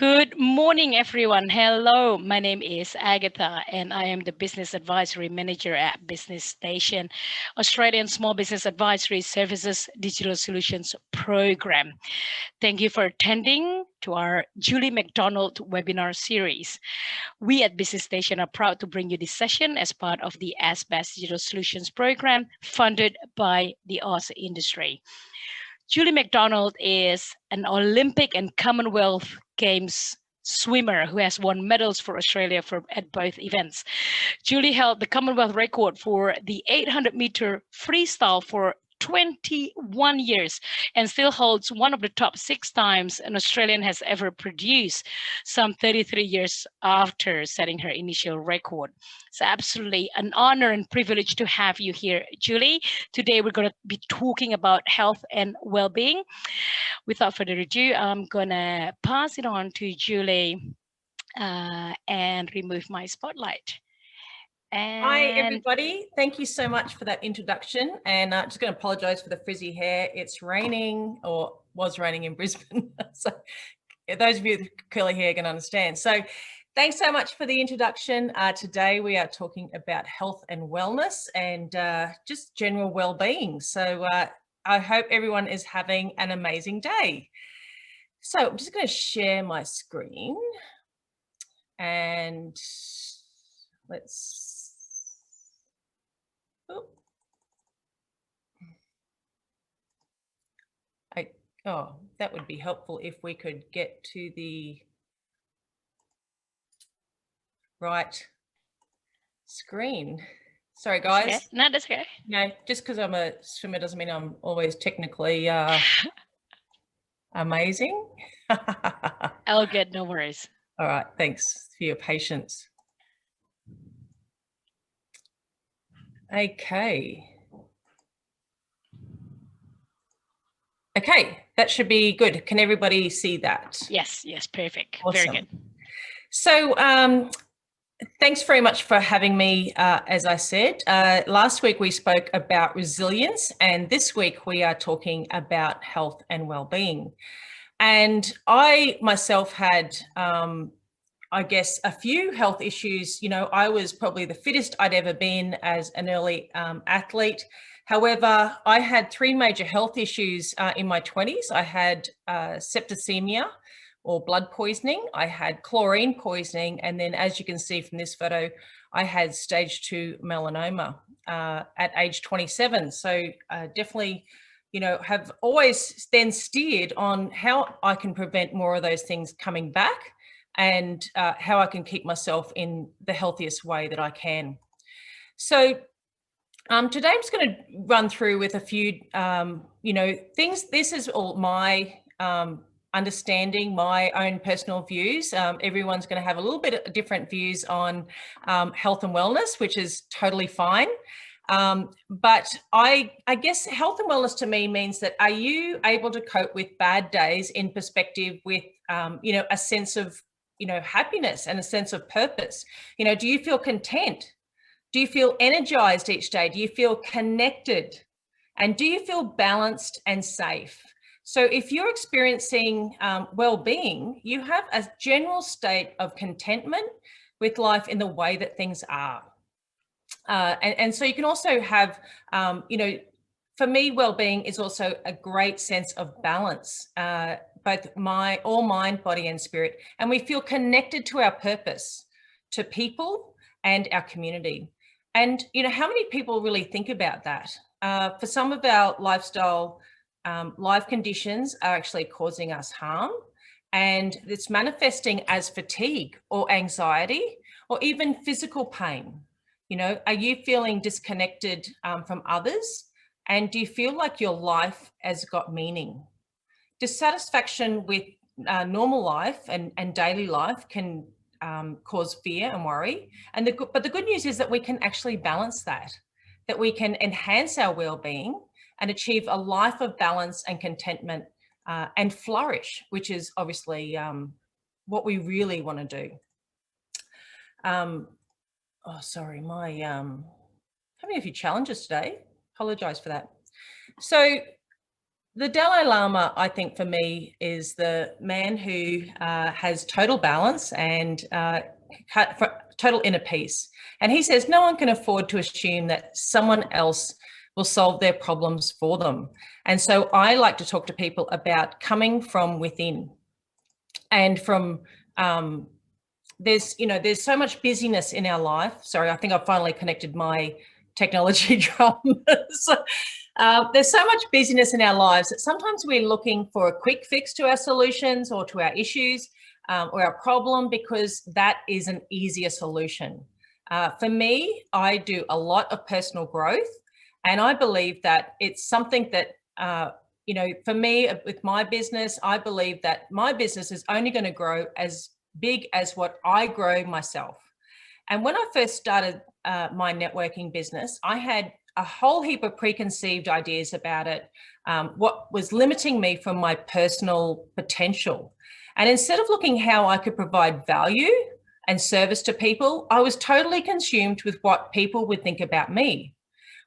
Good morning, everyone. Hello, my name is Agatha, and I am the Business Advisory Manager at Business Station, Australian Small Business Advisory Services Digital Solutions Program. Thank you for attending to our Julie McDonald webinar series. We at Business Station are proud to bring you this session as part of the ASBAS Digital Solutions Program funded by the Aus industry. Julie McDonald is an Olympic and Commonwealth Games swimmer who has won medals for Australia at both events. Julie held the Commonwealth record for the 800-meter freestyle for 21 years and still holds one of the top 6 times an Australian has ever produced, some 33 years after setting her initial record. It's absolutely an honor and privilege to have you here, Julie. Today we're going to be talking about health and well-being. Without further ado, I'm going to pass it on to Julie and remove my spotlight. Hi, everybody. Thank you so much for that introduction. And I'm just going to apologise for the frizzy hair. It's raining, or was raining in Brisbane. So those of you with curly hair can understand. So thanks so much for the introduction. Today we are talking about health and wellness and just general well-being. So I hope everyone is having an amazing day. So I'm just going to share my screen and let's... Oh, that would be helpful if we could get to the right screen. Sorry, guys. Okay. No, that's okay. No, just because I'm a swimmer doesn't mean I'm always technically amazing. All good, no worries. All right, thanks for your patience. Okay. Okay, that should be good. Can everybody see that? Yes, perfect. Awesome. Very good. So thanks very much for having me. As I said, last week we spoke about resilience, and this week we are talking about health and well-being. And I myself had, I guess, a few health issues. You know, I was probably the fittest I'd ever been as an early athlete. However, I had 3 major health issues in my 20s. I had septicemia or blood poisoning. I had chlorine poisoning. And then, as you can see from this photo, I had stage 2 melanoma at age 27. So definitely, you know, have always then steered on how I can prevent more of those things coming back and how I can keep myself in the healthiest way that I can. So today I'm just going to run through with a few, you know, things. This is all my understanding, my own personal views. Everyone's going to have a little bit of different views on health and wellness, which is totally fine. But I guess health and wellness to me means that, are you able to cope with bad days in perspective with, you know, a sense of, you know, happiness and a sense of purpose? You know, do you feel content? Do you feel energized each day? Do you feel connected? And do you feel balanced and safe? So if you're experiencing well-being, you have a general state of contentment with life in the way that things are. And so you can also have, you know, for me, well-being is also a great sense of balance, both all mind, body and spirit. And we feel connected to our purpose, to people and our community. And, you know, how many people really think about that? For some of our lifestyle, life conditions are actually causing us harm, and it's manifesting as fatigue or anxiety or even physical pain. You know, are you feeling disconnected from others? And do you feel like your life has got meaning? Dissatisfaction with normal life and daily life can cause fear and worry. But the good news is that we can actually balance that we can enhance our well-being and achieve a life of balance and contentment and flourish, which is obviously what we really want to do. Oh, sorry, having a few challenges today. Apologise for that. So The Dalai Lama, I think for me, is the man who has total balance and total inner peace. And he says no one can afford to assume that someone else will solve their problems for them. And so I like to talk to people about coming from within and from there's so much busyness in our life. Sorry, I think I've finally connected my technology drum. There's so much busyness in our lives that sometimes we're looking for a quick fix to our solutions or to our issues or our problem, because that is an easier solution. For me, I do a lot of personal growth, and I believe that it's something that, for me, with my business, I believe that my business is only going to grow as big as what I grow myself. And when I first started my networking business, I had a whole heap of preconceived ideas about it, what was limiting me from my personal potential. And instead of looking how I could provide value and service to people, I was totally consumed with what people would think about me,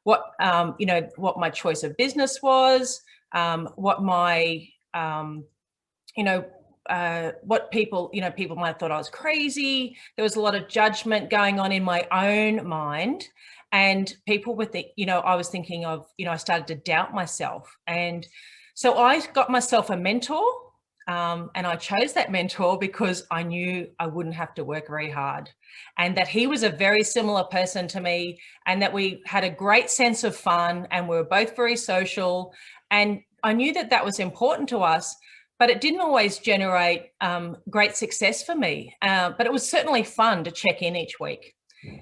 what my choice of business was, what my, what people might have thought I was crazy. There was a lot of judgment going on in my own mind. And people would think, I was thinking of, I started to doubt myself. And so I got myself a mentor, and I chose that mentor because I knew I wouldn't have to work very hard, and that he was a very similar person to me, and that we had a great sense of fun, and we were both very social. And I knew that that was important to us, but it didn't always generate great success for me. But it was certainly fun to check in each week.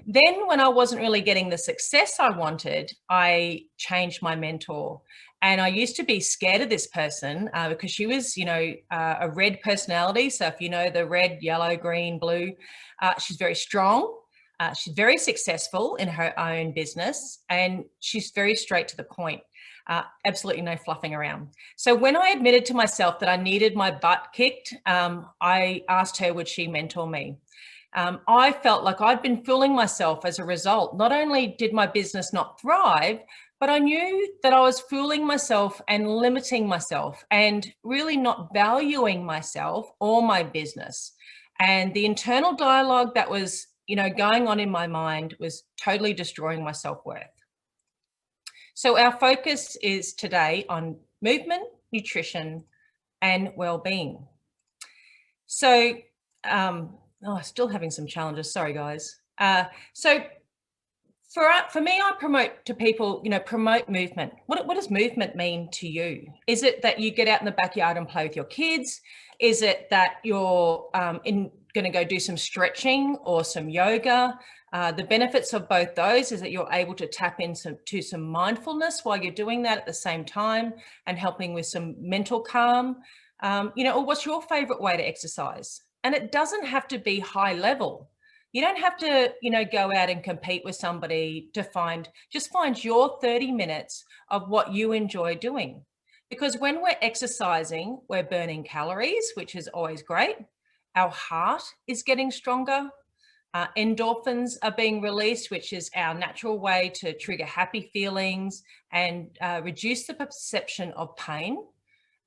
Then when I wasn't really getting the success I wanted, I changed my mentor. And I used to be scared of this person because she was, a red personality. So if you know the red, yellow, green, blue, she's very strong. She's very successful in her own business, and she's very straight to the point. Absolutely no fluffing around. So when I admitted to myself that I needed my butt kicked, I asked her, would she mentor me? I felt like I'd been fooling myself as a result. Not only did my business not thrive, but I knew that I was fooling myself and limiting myself and really not valuing myself or my business. And the internal dialogue that was, going on in my mind was totally destroying my self-worth. So our focus is today on movement, nutrition, and well-being. So, still having some challenges. Sorry, guys. So for me, I promote to people, promote movement. What does movement mean to you? Is it that you get out in the backyard and play with your kids? Is it that you're going to go do some stretching or some yoga? The benefits of both those is that you're able to tap into some mindfulness while you're doing that at the same time, and helping with some mental calm. Or what's your favorite way to exercise? And it doesn't have to be high level. You don't have to, go out and compete with somebody to just find your 30 minutes of what you enjoy doing. Because when we're exercising, we're burning calories, which is always great. Our heart is getting stronger. Endorphins are being released, which is our natural way to trigger happy feelings and reduce the perception of pain.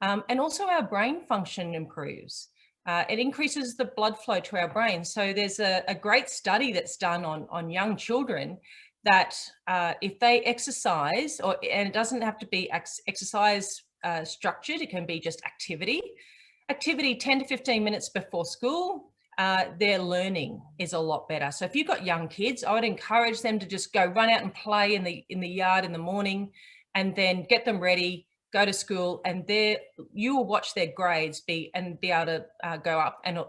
And also our brain function improves. It increases the blood flow to our brain. So there's a great study that's done on young children that if they exercise, and it doesn't have to be exercise structured, it can be just activity 10 to 15 minutes before school, their learning is a lot better. So if you've got young kids, I would encourage them to just go run out and play in the yard in the morning, and then get them ready, go to school, and you will watch their grades be able to go up, and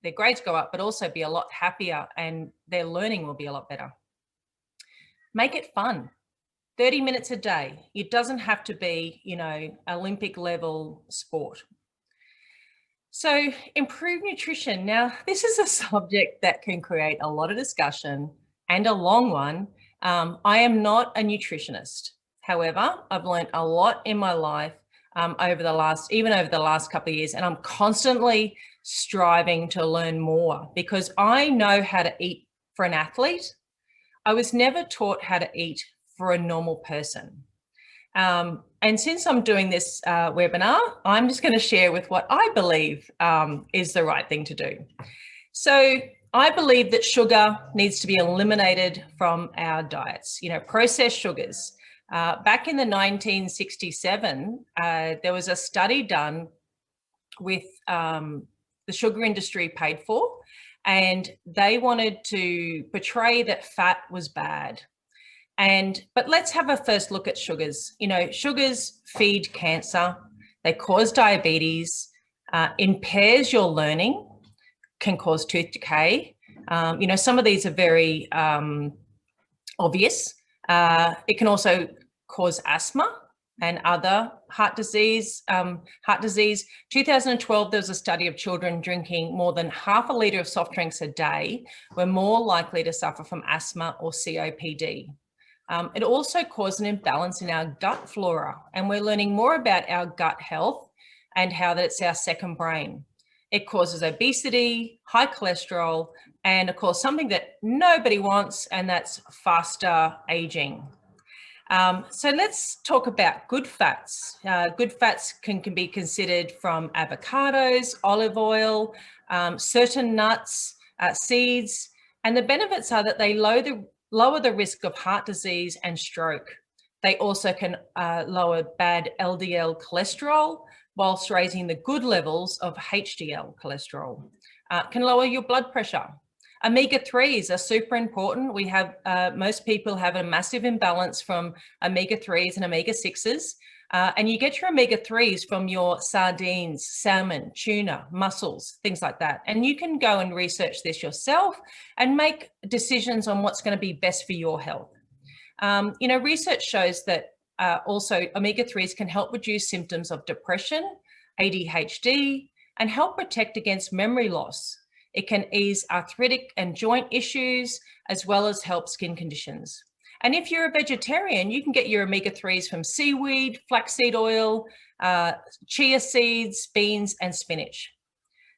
their grades go up, but also be a lot happier, and their learning will be a lot better. Make it fun. 30 minutes a day. It doesn't have to be, Olympic level sport. So improve nutrition. Now, this is a subject that can create a lot of discussion, and a long one. I am not a nutritionist. However, I've learned a lot in my life over the last couple of years, and I'm constantly striving to learn more, because I know how to eat for an athlete. I was never taught how to eat for a normal person. And since I'm doing this webinar, I'm just going to share with what I believe is the right thing to do. So I believe that sugar needs to be eliminated from our diets, processed sugars. Back in the 1967, there was a study done with the sugar industry paid for, and they wanted to portray that fat was bad. But let's have a first look at sugars. Sugars feed cancer, they cause diabetes, impairs your learning, can cause tooth decay. Some of these are very obvious. It can also cause asthma and other heart disease. 2012, there was a study of children drinking more than half a litre of soft drinks a day were more likely to suffer from asthma or COPD. It also caused an imbalance in our gut flora, and we're learning more about our gut health and how that it's our second brain. It causes obesity, high cholesterol, and of course, something that nobody wants, and that's faster aging. So let's talk about good fats. Good fats can be considered from avocados, olive oil, certain nuts, seeds, and the benefits are that they lower the risk of heart disease and stroke. They also can lower bad LDL cholesterol, whilst raising the good levels of HDL cholesterol. Can lower your blood pressure. Omega-3s are super important. We have, most people have a massive imbalance from omega-3s and omega-6s. And you get your omega-3s from your sardines, salmon, tuna, mussels, things like that. And you can go and research this yourself and make decisions on what's going to be best for your health. Research shows that also omega-3s can help reduce symptoms of depression, ADHD, and help protect against memory loss. It can ease arthritic and joint issues, as well as help skin conditions. And if you're a vegetarian, you can get your omega-3s from seaweed, flaxseed oil, chia seeds, beans, and spinach.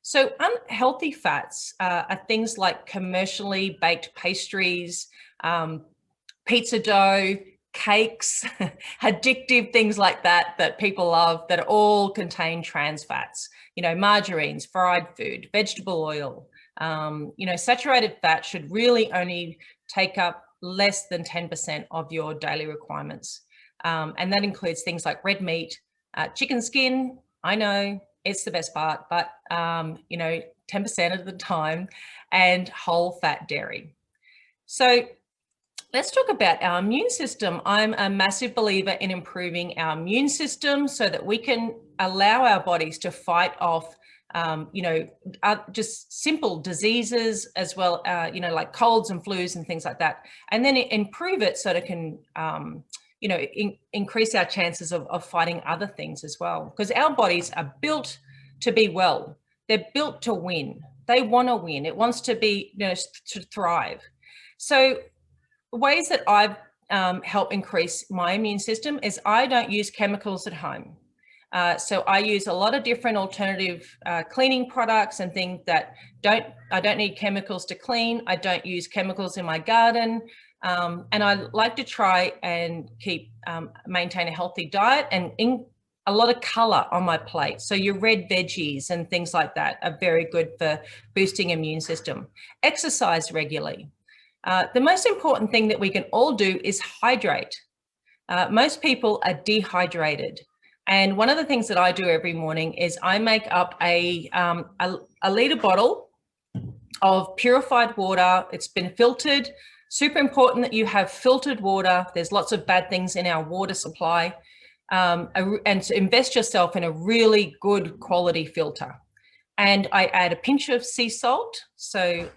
So unhealthy fats are things like commercially baked pastries, pizza dough, cakes, addictive things like that people love, that all contain trans fats, margarines, fried food, vegetable oil. Saturated fat should really only take up less than 10% of your daily requirements. And that includes things like red meat, chicken skin. I know it's the best part, but 10% of the time, and whole fat dairy. So let's talk about our immune system. I'm a massive believer in improving our immune system so that we can allow our bodies to fight off, just simple diseases as well, like colds and flus and things like that, and then improve it so that it can, increase our chances of fighting other things as well. Because our bodies are built to be well. They're built to win. They want to win. It wants to be, to thrive. So ways that I've helped increase my immune system is I don't use chemicals at home. So I use a lot of different alternative cleaning products and things that I don't need chemicals to clean. I don't use chemicals in my garden. And I like to try and maintain a healthy diet and a lot of color on my plate. So your red veggies and things like that are very good for boosting immune system. Exercise regularly. The most important thing that we can all do is hydrate. Most people are dehydrated. And one of the things that I do every morning is I make up a litre bottle of purified water. It's been filtered. Super important that you have filtered water. There's lots of bad things in our water supply. And to invest yourself in a really good quality filter. And I add a pinch of sea salt, so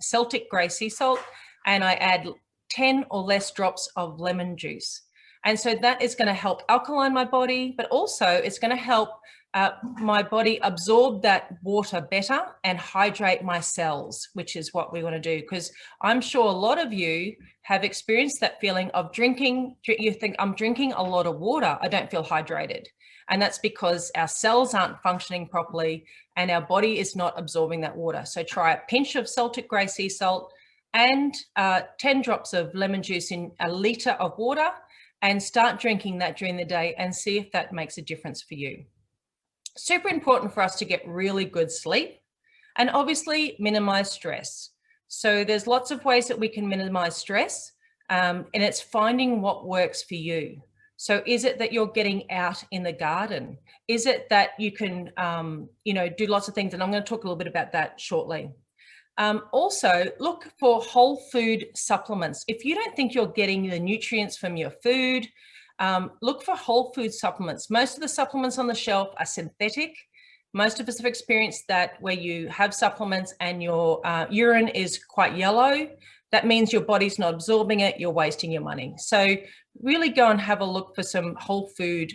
Celtic grey sea salt, and I add 10 or less drops of lemon juice. And so that is going to help alkaline my body, but also it's going to help my body absorb that water better and hydrate my cells, which is what we want to do. Because I'm sure a lot of you have experienced that feeling of drinking. You think, I'm drinking a lot of water, I don't feel hydrated. And that's because our cells aren't functioning properly and our body is not absorbing that water. So try a pinch of Celtic grey sea salt and 10 drops of lemon juice in a litre of water. and start drinking that during the day and see if that makes a difference for you. Super important for us to get really good sleep and obviously minimize stress. So there's lots of ways that we can minimize stress, and it's finding what works for you. So is it that you're getting out in the garden? Is it that you can, do lots of things? And I'm going to talk a little bit about that shortly. Also, look for whole food supplements. If you don't think you're getting the nutrients from your food, look for whole food supplements. Most of the supplements on the shelf are synthetic. Most of us have experienced that where you have supplements and your urine is quite yellow. That means your body's not absorbing it, you're wasting your money. So really go and have a look for some whole food,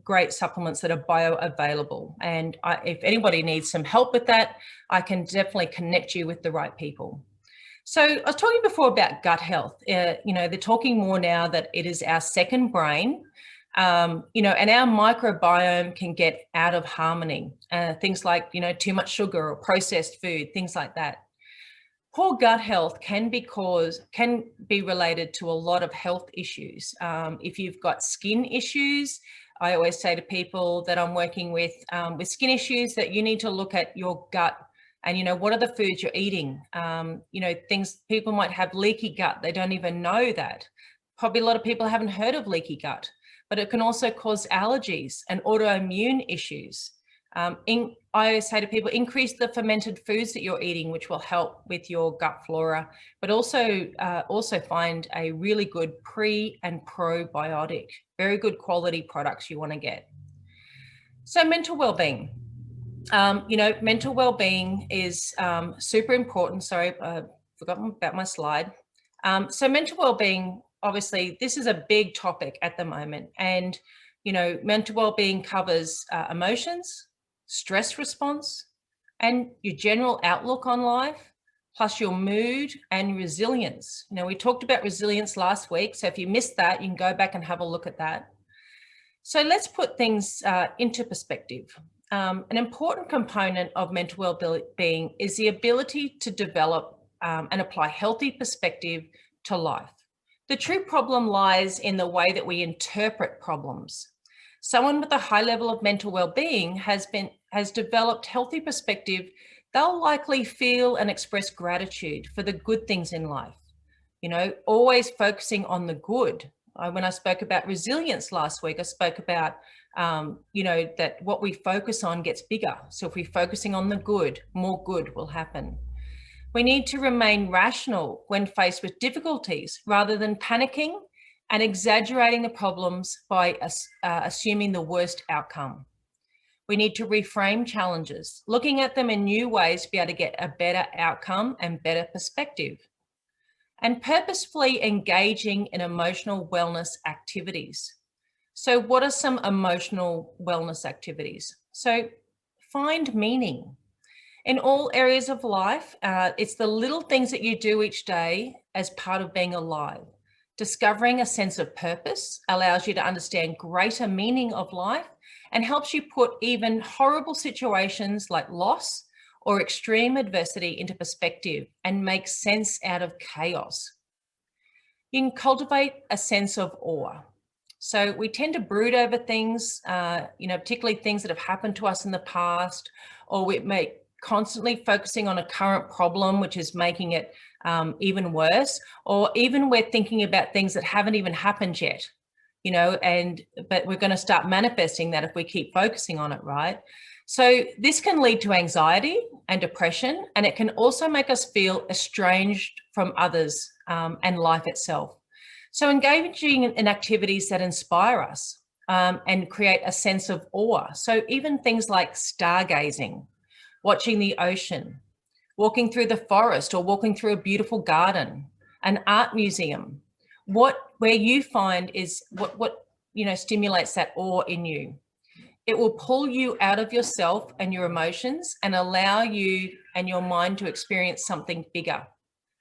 great supplements that are bioavailable. And if anybody needs some help with that, I can definitely connect you with the right people. So I was talking before about gut health. They're talking more now that it is our second brain, and our microbiome can get out of harmony. Things like, too much sugar or processed food, things like that. Poor gut health can be related to a lot of health issues. If you've got skin issues, I always say to people that I'm working with skin issues that you need to look at your gut and, what are the foods you're eating? People might have leaky gut. They don't even know that. Probably a lot of people haven't heard of leaky gut, but it can also cause allergies and autoimmune issues. I always say to people, increase the fermented foods that you're eating, which will help with your gut flora, but also find a really good pre and probiotic, very good quality products you want to get. So mental well-being. Mental well-being is super important. Sorry, I forgot about my slide. So mental well-being, obviously, this is a big topic at the moment. And, mental well-being covers emotions, stress response, and your general outlook on life, plus your mood and resilience. We talked about resilience last week. So if you missed that, you can go back and have a look at that. So let's put things into perspective. An important component of mental well-being is the ability to develop and apply healthy perspective to life. The true problem lies in the way that we interpret problems. Someone with a high level of mental well-being has developed healthy perspective. They'll likely feel and express gratitude for the good things in life, always focusing on the good. When I spoke about resilience last week, I spoke about, that what we focus on gets bigger. So if we're focusing on the good, more good will happen. We need to remain rational when faced with difficulties rather than panicking and exaggerating the problems by assuming the worst outcome. We need to reframe challenges, looking at them in new ways to be able to get a better outcome and better perspective. And purposefully engaging in emotional wellness activities. So what are some emotional wellness activities? So find meaning. In all areas of life, it's the little things that you do each day as part of being alive. Discovering a sense of purpose allows you to understand greater meaning of life and helps you put even horrible situations like loss or extreme adversity into perspective and make sense out of chaos. You can cultivate a sense of awe. So we tend to brood over things, particularly things that have happened to us in the past, or we may constantly focusing on a current problem, which is making it even worse, or even we're thinking about things that haven't even happened yet, but we're going to start manifesting that if we keep focusing on it, right? So this can lead to anxiety and depression, and it can also make us feel estranged from others and life itself. So engaging in activities that inspire us and create a sense of awe. So even things like stargazing, watching the ocean, walking through the forest or walking through a beautiful garden, an art museum, where you find is what stimulates that awe in you. It will pull you out of yourself and your emotions and allow you and your mind to experience something bigger,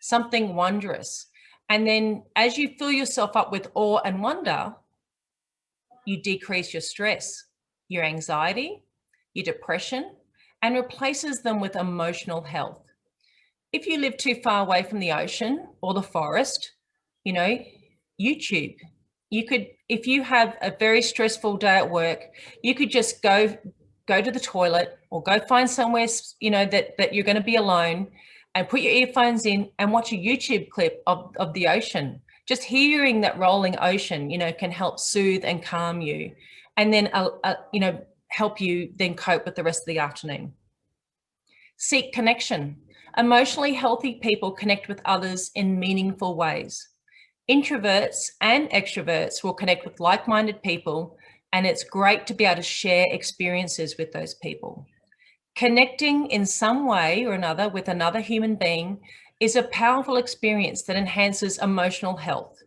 something wondrous. And then as you fill yourself up with awe and wonder, you decrease your stress, your anxiety, your depression, and replaces them with emotional health. If you live too far away from the ocean or the forest, YouTube, if you have a very stressful day at work, you could just go to the toilet or go find somewhere, you know, that you're going to be alone, and put your earphones in and watch a YouTube clip of the ocean. Just hearing that rolling ocean, you know, can help soothe and calm you, and then, you know, help you then cope with the rest of the afternoon. Seek connection. Emotionally healthy people connect with others in meaningful ways. Introverts and extroverts will connect with like-minded people, and it's great to be able to share experiences with those people. Connecting in some way or another with another human being is a powerful experience that enhances emotional health.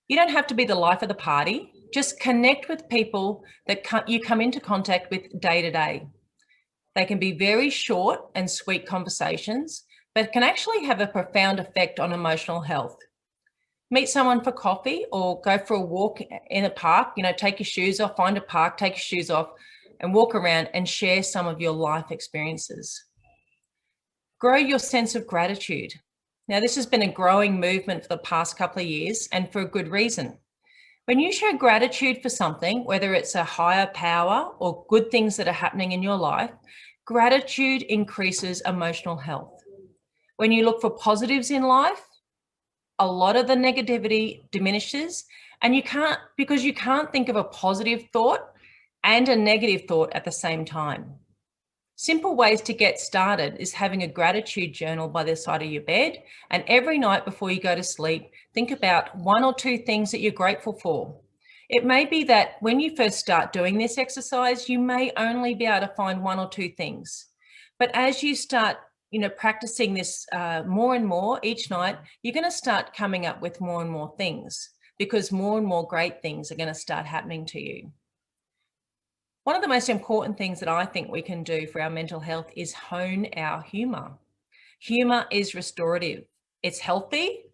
You don't have to be the life of the party. Just connect with people that you come into contact with day to day. They can be very short and sweet conversations, but can actually have a profound effect on emotional health. Meet someone for coffee or go for a walk in a park, you know, take your shoes off, find a park, take your shoes off and walk around and share some of your life experiences. Grow your sense of gratitude. Now, this has been a growing movement for the past couple of years, and for a good reason. When you show gratitude for something, whether it's a higher power or good things that are happening in your life, gratitude increases emotional health. When you look for positives in life, a lot of the negativity diminishes, and you can't think of a positive thought and a negative thought at the same time. Simple ways to get started is having a gratitude journal by the side of your bed, and every night before you go to sleep, think about 1 or 2 things that you're grateful for. It may be that when you first start doing this exercise, you may only be able to find 1 or 2 things. But as you start, you know, practicing this more and more each night, you're going to start coming up with more and more things, because more and more great things are going to start happening to you. One of the most important things that I think we can do for our mental health is hone our humor. Humor is restorative. It's healthy.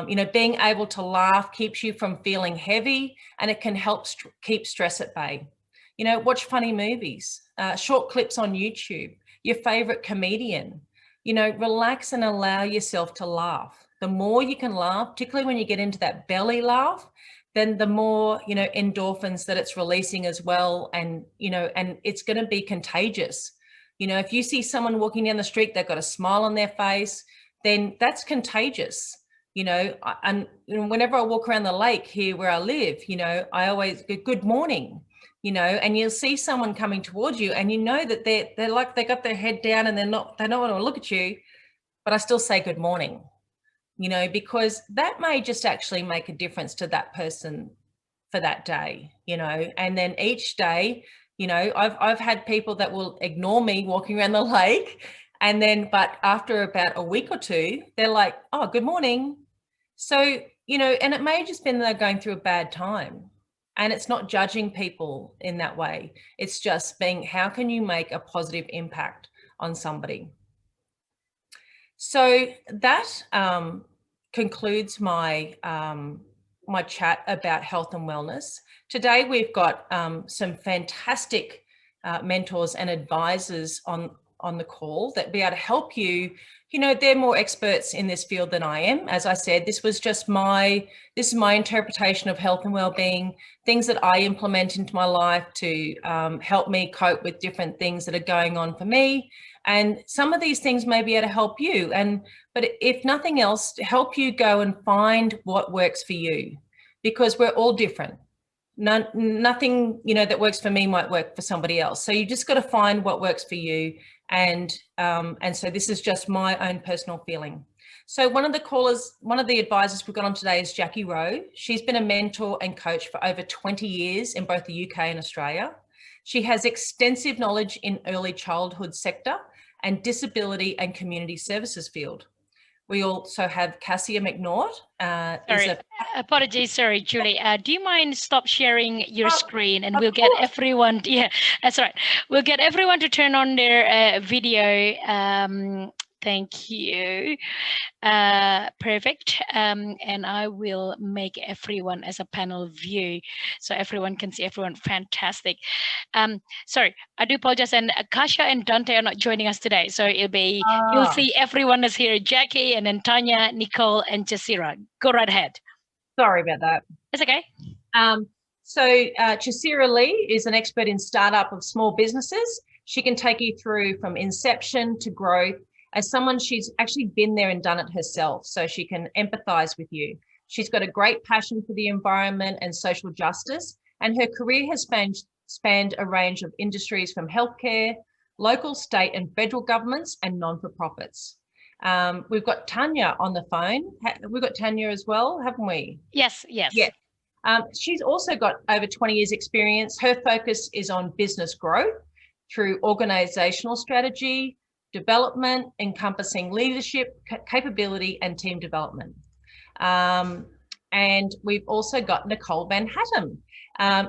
You know, being able to laugh keeps you from feeling heavy, and it can help keep stress at bay. You know, watch funny movies, short clips on YouTube, your favorite comedian. You know, relax and allow yourself to laugh. The more you can laugh, particularly when you get into that belly laugh, then the more, you know, endorphins that it's releasing as well. And, you know, and it's going to be contagious. You know, if you see someone walking down the street, they've got a smile on their face, then that's contagious. You know, and whenever I walk around the lake here where I live, you know, I always go, good morning, you know, and you'll see someone coming towards you, and you know that they're like, they got their head down and they don't want to look at you, but I still say good morning. You know, because that may just actually make a difference to that person for that day, you know. And then each day, you know, I've had people that will ignore me walking around the lake, and then, but after about a week or 2, they're like, oh, good morning. So, you know, and it may just be they're going through a bad time, and it's not judging people in that way. It's just being, how can you make a positive impact on somebody? So that concludes my my chat about health and wellness. Today we've got some fantastic mentors and advisors on the call that be able to help you. You know, they're more experts in this field than I am. As I said, this is my interpretation of health and well-being, things that I implement into my life to help me cope with different things that are going on for me. And some of these things may be able to help you. But if nothing else, to help you go and find what works for you, because we're all different. Nothing, you know, that works for me might work for somebody else. So you just got to find what works for you. And so this is just my own personal feeling. So one of the advisors we've got on today is Jackie Rowe. She's been a mentor and coach for over 20 years in both the UK and Australia. She has extensive knowledge in early childhood sector and disability and community services field. We also have Cassia McNaught. Apologies, sorry, Julie. Do you mind stop sharing your screen, and we'll get everyone, yeah, that's right. We'll get everyone to turn on their video. Thank you. Perfect. And I will make everyone as a panel view so everyone can see everyone. Fantastic. Sorry, I do apologize. And Kasia and Dante are not joining us today. So it'll be, you'll see everyone is here, Jackie, and then Tanya, Nicole, and Jasira. Go right ahead. Sorry about that. It's okay. Chasira Lee is an expert in startup of small businesses. She can take you through from inception to growth. As someone, she's actually been there and done it herself, so she can empathize with you. She's got a great passion for the environment and social justice, and her career has spanned a range of industries from healthcare, local, state and federal governments, and non-for-profits. We've got Tanya on the phone. We've got Tanya as well, haven't we? Yes, yes. Yeah. She's also got over 20 years experience. Her focus is on business growth through organizational strategy, development, encompassing leadership, capability and team development. And we've also got Nicole Van Hattem.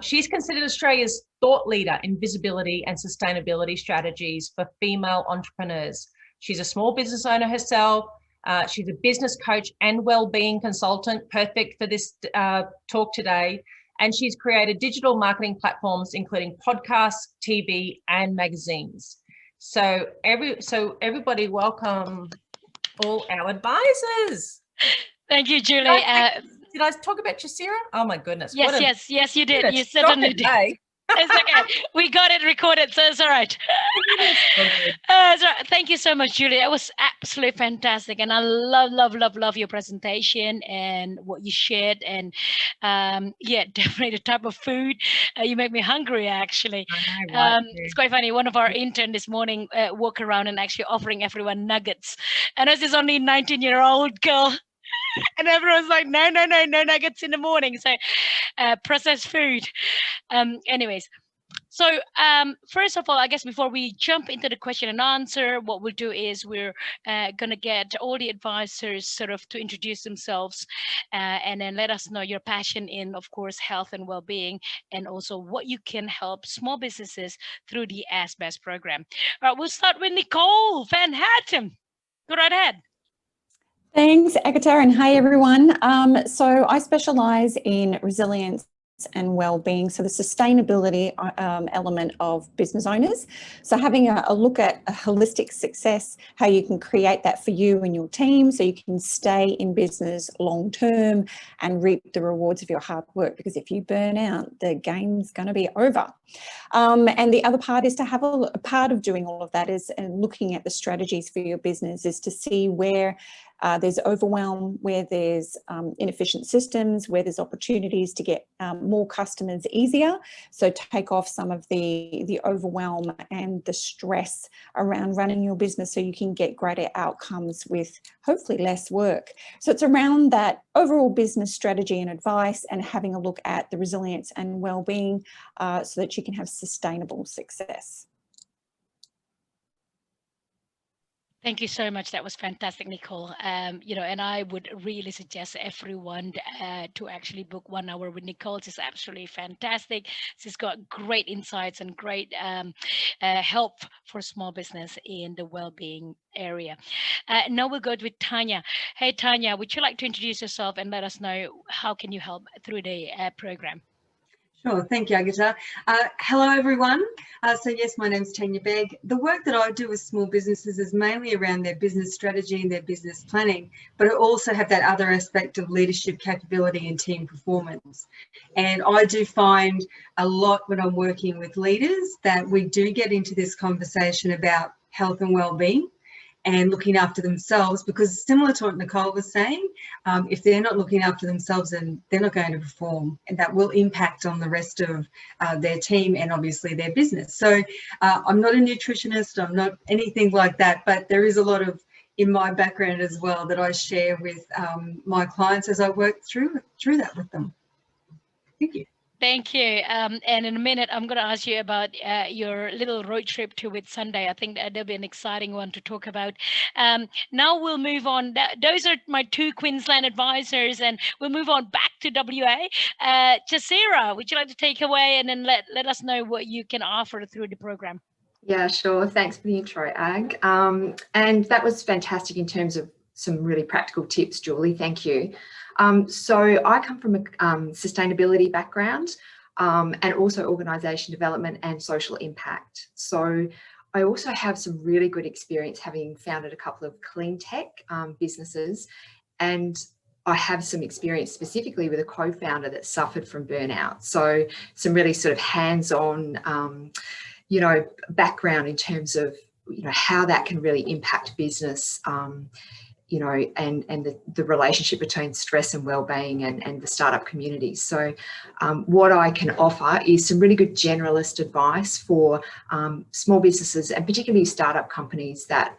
She's considered Australia's thought leader in visibility and sustainability strategies for female entrepreneurs. She's a small business owner herself. She's a business coach and wellbeing consultant, perfect for this talk today. And she's created digital marketing platforms, including podcasts, TV, and magazines. So everybody, welcome all our advisors. Thank you, Julie. Did I talk about Chasira? Oh my goodness. Yes, you did. You certainly did. It's okay. We got it recorded, so it's all right. Thank you so much, Julie. It was absolutely fantastic, and I love your presentation and what you shared. And yeah, definitely the type of food you make me hungry. Actually, it's quite funny. One of our interns this morning walked around and actually offering everyone nuggets, and as this only 19-year-old girl. And everyone's like, no nuggets in the morning. So processed food. Anyways, so first of all, I guess before we jump into the question and answer, what we'll do is we're going to get all the advisors sort of to introduce themselves and then let us know your passion in, of course, health and well-being, and also what you can help small businesses through the ASBEST program. All right, we'll start with Nicole Van Hattem. Go right ahead. Thanks, Agatha, and hi everyone. So I specialise in resilience and well-being, so the sustainability element of business owners. So having a look at a holistic success, how you can create that for you and your team so you can stay in business long term and reap the rewards of your hard work, because if you burn out, the game's going to be over. And the other part is to have a part of doing all of that is looking at the strategies for your business is to see where there's overwhelm, where there's inefficient systems, where there's opportunities to get more customers easier. So take off some of the overwhelm and the stress around running your business so you can get greater outcomes with hopefully less work. So it's around that overall business strategy and advice, and having a look at the resilience and well-being so that you can have sustainable success. Thank you so much. That was fantastic, Nicole. And I would really suggest everyone to actually book 1 hour with Nicole. She's absolutely fantastic. She's got great insights and great help for small business in the well-being area. Now we'll go with Tanya. Hey, Tanya, would you like to introduce yourself and let us know how can you help through the program? Sure, thank you, Agatha. Hello, everyone. So yes, my name's Tanya Begg. The work that I do with small businesses is mainly around their business strategy and their business planning, but I also have that other aspect of leadership capability and team performance. And I do find a lot when I'm working with leaders that we do get into this conversation about health and well-being and looking after themselves, because similar to what Nicole was saying, if they're not looking after themselves, then they're not going to perform, and that will impact on the rest of their team and obviously their business. So I'm not a nutritionist, I'm not anything like that, but there is a lot of in my background as well that I share with my clients as I work through that with them. Thank you. Thank you. And in a minute, I'm going to ask you about your little road trip to Whitsunday. I think that there'll be an exciting one to talk about. Now we'll move on. Those are my 2 Queensland advisors, and we'll move on back to WA. Chasira, would you like to take away and then let us know what you can offer through the program? Yeah, sure. Thanks for the intro, Ag. And that was fantastic in terms of some really practical tips, Julie. Thank you. So I come from a sustainability background and also organisation development and social impact. So I also have some really good experience having founded a couple of clean tech businesses, and I have some experience specifically with a co-founder that suffered from burnout. So some really sort of hands-on, you know, background in terms of, you know, how that can really impact business, you know, and the relationship between stress and well-being and the startup community. So what I can offer is some really good generalist advice for small businesses and particularly startup companies that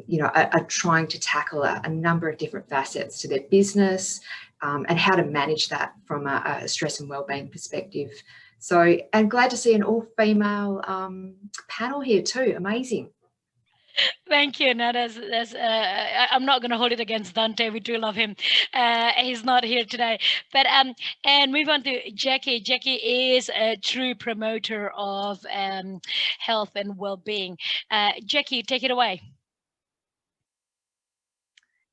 you know, are trying to tackle a number of different facets to their business and how to manage that from a stress and wellbeing perspective. So, and glad to see an all-female panel here too. Amazing. Thank you. No, I'm not going to hold it against Dante. We do love him. He's not here today. But and move on to Jackie. Jackie is a true promoter of health and well-being. Jackie, take it away.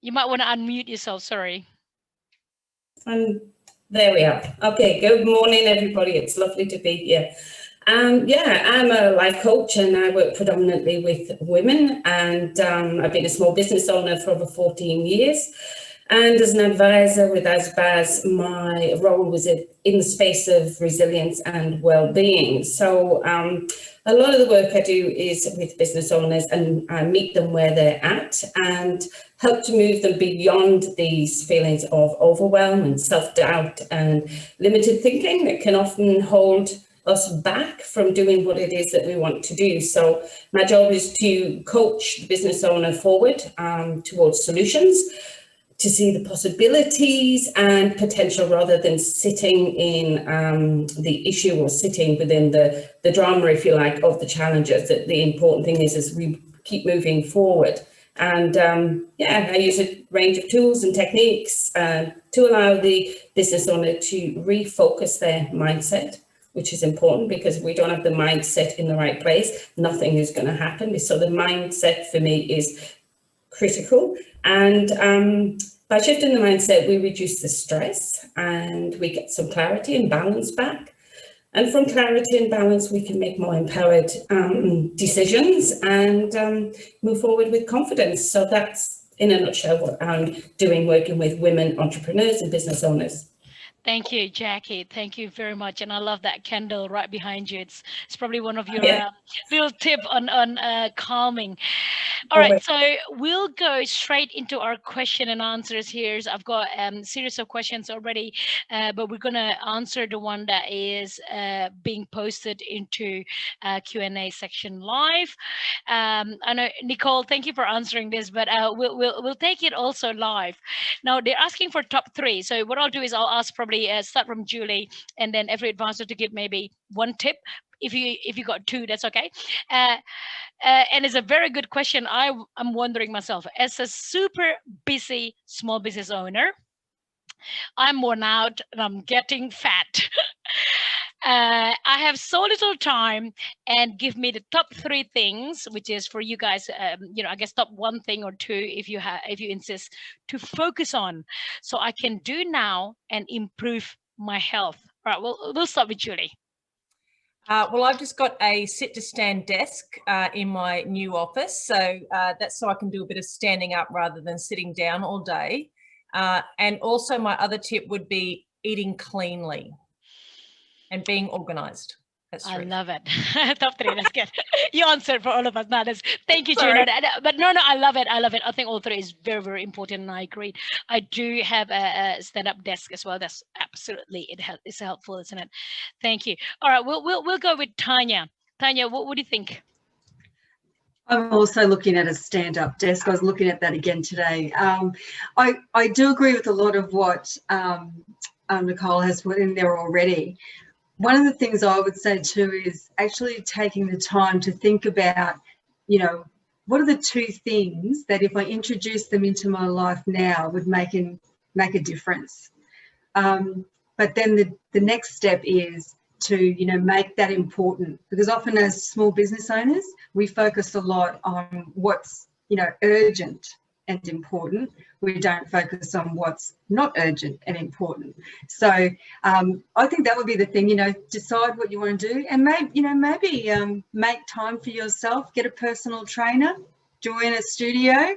You might want to unmute yourself. Sorry. There we are. Okay, good morning, everybody. It's lovely to be here. Yeah, I'm a life coach and I work predominantly with women, and I've been a small business owner for over 14 years. And as an advisor with ASBAS, my role was in the space of resilience and well-being. So a lot of the work I do is with business owners, and I meet them where they're at and help to move them beyond these feelings of overwhelm and self-doubt and limited thinking that can often hold us back from doing what it is that we want to do. So my job is to coach the business owner forward towards solutions, to see the possibilities and potential rather than sitting in the issue or sitting within the drama, if you like, of the challenges. That the important thing is we keep moving forward. And yeah, I use a range of tools and techniques to allow the business owner to refocus their mindset, which is important, because if we don't have the mindset in the right place, nothing is going to happen. So the mindset for me is critical. And by shifting the mindset, we reduce the stress and we get some clarity and balance back. And from clarity and balance, we can make more empowered decisions and move forward with confidence. So that's, in a nutshell, what I'm doing, working with women entrepreneurs and business owners. Thank you, Jackie. Thank you very much. And I love that candle right behind you. It's probably one of your little tip on calming. All right, so we'll go straight into our question and answers here. So I've got a series of questions already, but we're going to answer the one that is being posted into Q&A section live. I know, Nicole, thank you for answering this, but we'll take it also live. Now, they're asking for top 3. So what I'll do is I'll ask probably start from Julie, and then every advisor to give maybe one tip. If you got 2, that's okay. And it's a very good question. I'm wondering myself, as a super busy small business owner, I'm worn out and I'm getting fat. I have so little time, and give me the top 3 things, which is for you guys, you know, I guess top 1 thing or 2, if you insist, to focus on, so I can do now and improve my health. All right, we'll start with Julie. Well, I've just got a sit-to-stand desk in my new office, so that's so I can do a bit of standing up rather than sitting down all day. And also my other tip would be eating cleanly and being organised. I love it. Top 3, that's good. You answered for all of us. No, thank you, Julie. But no, I love it. I think all 3 is very, very important, and I agree. I do have a stand-up desk as well. That's absolutely, it's helpful, isn't it? Thank you. All right, we'll go with Tanya. Tanya, what do you think? I'm also looking at a stand-up desk. I was looking at that again today. I do agree with a lot of what Nicole has put in there already. One of the things I would say too is actually taking the time to think about, you know, what are the 2 things that if I introduce them into my life now would make a difference. But then the next step is to, you know, make that important, because often as small business owners, we focus a lot on what's, you know, urgent and important. We don't focus on what's not urgent and important. So I think that would be the thing, you know, decide what you want to do, and maybe make time for yourself, get a personal trainer, join a studio.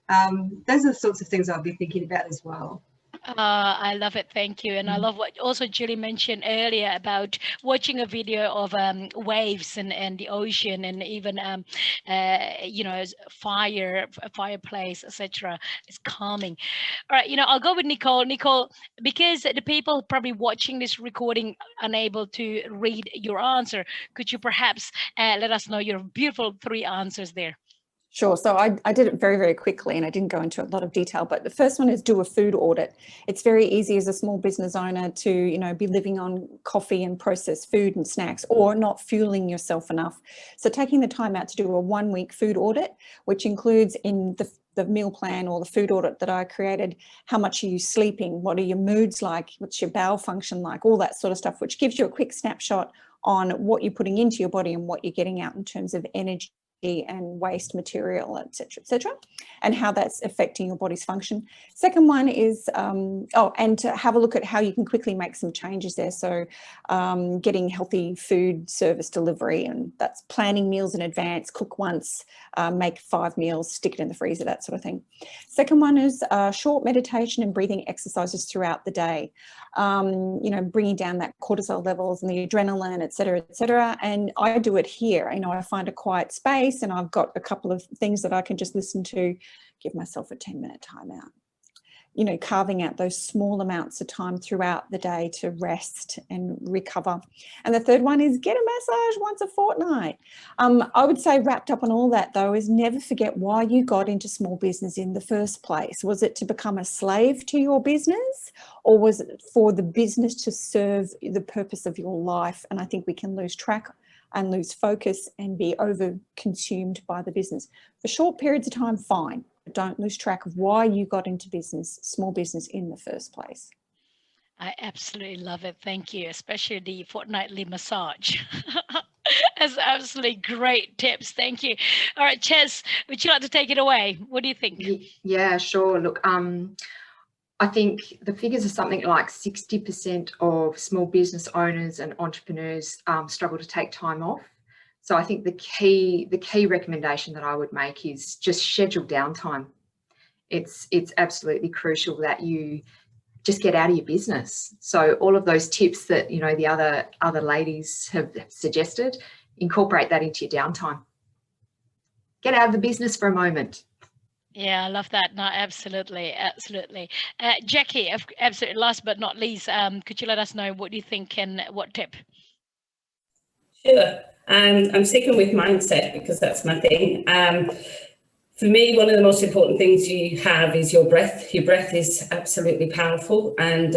Those are the sorts of things I'll be thinking about as well. I love it. Thank you. And I love what also Julie mentioned earlier about watching a video of waves and the ocean, and even fireplace, etc. It's calming. All right, I'll go with Nicole. Nicole, because the people probably watching this recording unable to read your answer, could you perhaps let us know your beautiful 3 answers there? Sure. So I did it very, very quickly, and I didn't go into a lot of detail, but the first one is do a food audit. It's very easy as a small business owner to, be living on coffee and processed food and snacks, or not fueling yourself enough. So taking the time out to do a 1-week food audit, which includes in the meal plan or the food audit that I created, how much are you sleeping? What are your moods like? What's your bowel function like? All that sort of stuff, which gives you a quick snapshot on what you're putting into your body and what you're getting out in terms of energy and waste material, etc., and how that's affecting your body's function. Second one is and to have a look at how you can quickly make some changes there. So getting healthy food service delivery, and that's planning meals in advance, cook once, make 5 meals, stick it in the freezer, that sort of thing. Second one is short meditation and breathing exercises throughout the day, bringing down that cortisol levels and the adrenaline, etc. And I do it here. I find a quiet space, and I've got a couple of things that I can just listen to, give myself a 10-minute timeout. Carving out those small amounts of time throughout the day to rest and recover. And the third one is get a massage once a fortnight. I would say wrapped up on all that, though, is never forget why you got into small business in the first place. Was it to become a slave to your business, or was it for the business to serve the purpose of your life? And I think we can lose track and lose focus and be over-consumed by the business. For short periods of time, fine. But don't lose track of why you got into small business in the first place. I absolutely love it. Thank you, especially the fortnightly massage. That's absolutely great tips. Thank you. All right, Ches, would you like to take it away? What do you think? Yeah, sure. Look, I think the figures are something like 60% of small business owners and entrepreneurs struggle to take time off. So I think the key recommendation that I would make is just schedule downtime. It's absolutely crucial that you just get out of your business. So all of those tips that the other ladies have suggested, incorporate that into your downtime. Get out of the business for a moment. Yeah, I love that. No, absolutely. Jackie, absolutely. Last but not least, could you let us know what you think and what tip? Sure. I'm sticking with mindset because that's my thing. For me, one of the most important things you have is your breath. Your breath is absolutely powerful. And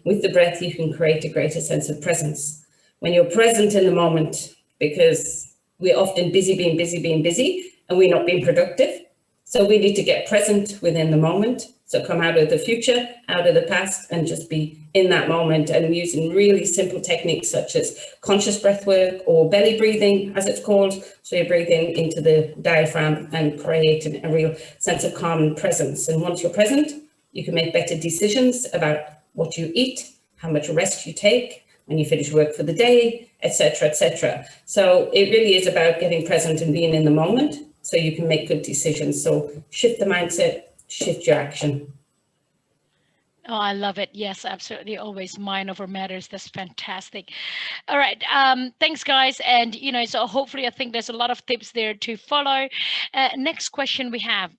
with the breath, you can create a greater sense of presence. When you're present in the moment, because we're often being busy, and we're not being productive. So we need to get present within the moment. So come out of the future, out of the past, and just be in that moment, and using really simple techniques such as conscious breath work or belly breathing, as it's called. So you're breathing into the diaphragm and creating a real sense of calm and presence. And once you're present, you can make better decisions about what you eat, how much rest you take, when you finish work for the day, etc., etc. So it really is about getting present and being in the moment, so you can make good decisions. So shift the mindset, shift your action. Oh, I love it. Yes, absolutely. Always mind over matters. That's fantastic. All right. Thanks, guys. And, so hopefully I think there's a lot of tips there to follow. Next question we have.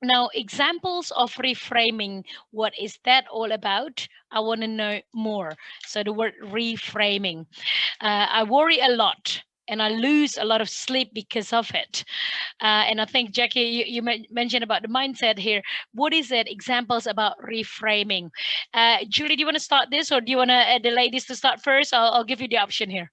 Now, examples of reframing. What is that all about? I want to know more. So the word reframing. I worry a lot, and I lose a lot of sleep because of it. And I think, Jackie, you mentioned about the mindset here. What is it? Examples about reframing. Julie, do you want to start this, or do you want the ladies to start first? I'll give you the option here.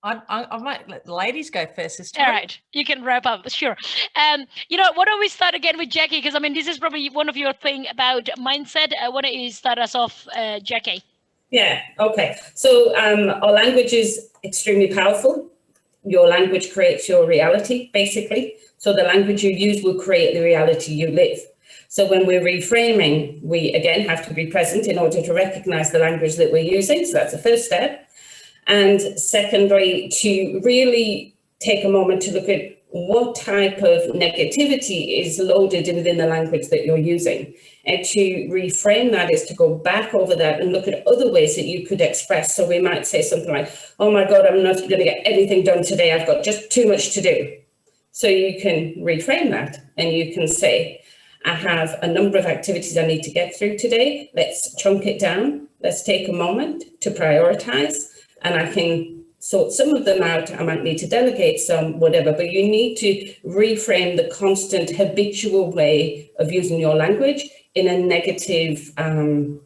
I might let the ladies go first this time. All right, you can wrap up. Sure. Why don't we start again with Jackie? Because this is probably one of your thing about mindset. Why don't you start us off, Jackie? Yeah, okay. So our language is extremely powerful. Your language creates your reality, basically. So the language you use will create the reality you live. So when we're reframing, we again have to be present in order to recognize the language that we're using. So that's the first step. And secondly, to really take a moment to look at what type of negativity is loaded within the language that you're using. And to reframe that is to go back over that and look at other ways that you could express. So we might say something like, oh my God, I'm not going to get anything done today. I've got just too much to do. So you can reframe that and you can say, I have a number of activities I need to get through today. Let's chunk it down. Let's take a moment to prioritize, and I can sort some of them out. I might need to delegate some, whatever, but you need to reframe the constant habitual way of using your language in a negative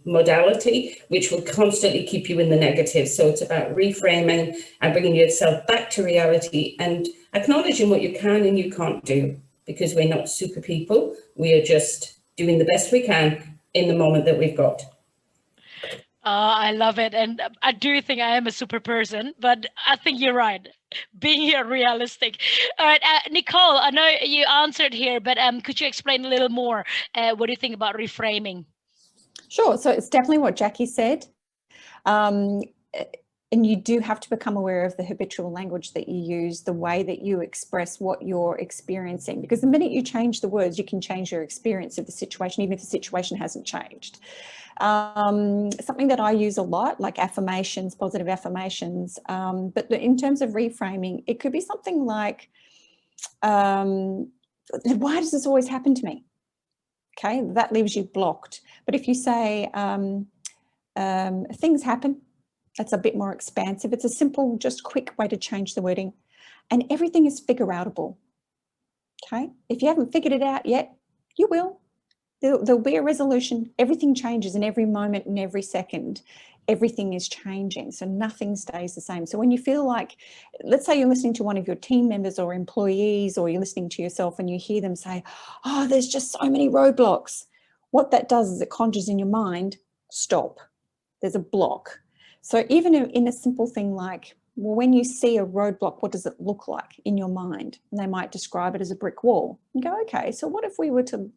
modality, which will constantly keep you in the negative. So it's about reframing and bringing yourself back to reality and acknowledging what you can and you can't do, because we're not super people. We are just doing the best we can in the moment that we've got. I love it. And I do think I am a super person, but I think you're right. Being here realistic. All right, Nicole, I know you answered here, but could you explain a little more? What do you think about reframing? Sure. So it's definitely what Jackie said. And you do have to become aware of the habitual language that you use, the way that you express what you're experiencing, because the minute you change the words, you can change your experience of the situation, even if the situation hasn't changed. Something that I use a lot, like affirmations, positive affirmations, but in terms of reframing, it could be something like, why does this always happen to me? Okay, that leaves you blocked. But if you say, things happen, that's a bit more expansive. It's a simple, just quick way to change the wording, and everything is figure-outable. Okay, if you haven't figured it out yet, you will. There'll be a resolution. Everything changes in every moment, in every second. Everything is changing, so nothing stays the same. So when you feel like, let's say you're listening to one of your team members or employees, or you're listening to yourself and you hear them say, oh, there's just so many roadblocks. What that does is it conjures in your mind, stop, there's a block. So even in a simple thing like, well, when you see a roadblock, what does it look like in your mind? And they might describe it as a brick wall. You go, okay, so what if we were to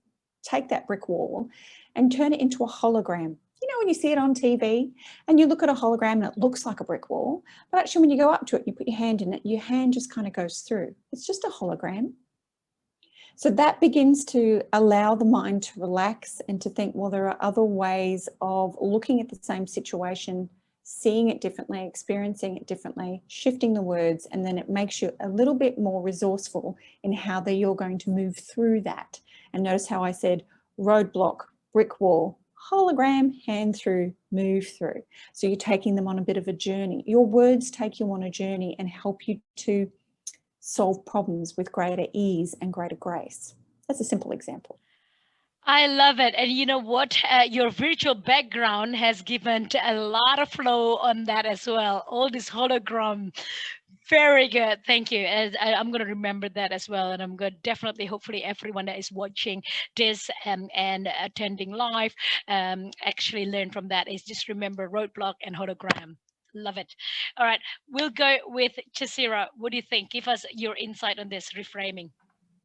take that brick wall and turn it into a hologram? You know, when you see it on TV and you look at a hologram and it looks like a brick wall, but actually when you go up to it, you put your hand in it, your hand just kind of goes through. It's just a hologram. So that begins to allow the mind to relax and to think, well, there are other ways of looking at the same situation, seeing it differently, experiencing it differently, shifting the words, and then it makes you a little bit more resourceful in how you're going to move through that. And notice how I said roadblock, brick wall, hologram, hand through, move through. So you're taking them on a bit of a journey. Your words take you on a journey and help you to solve problems with greater ease and greater grace. That's a simple example. I love it. And you know what? Your virtual background has given a lot of flow on that as well. All this hologram. Very good. Thank you. And I'm going to remember that as well. And I'm going to definitely, hopefully everyone that is watching this and attending live actually learn from that is just remember roadblock and hologram. Love it. All right. We'll go with Chasira. What do you think? Give us your insight on this reframing.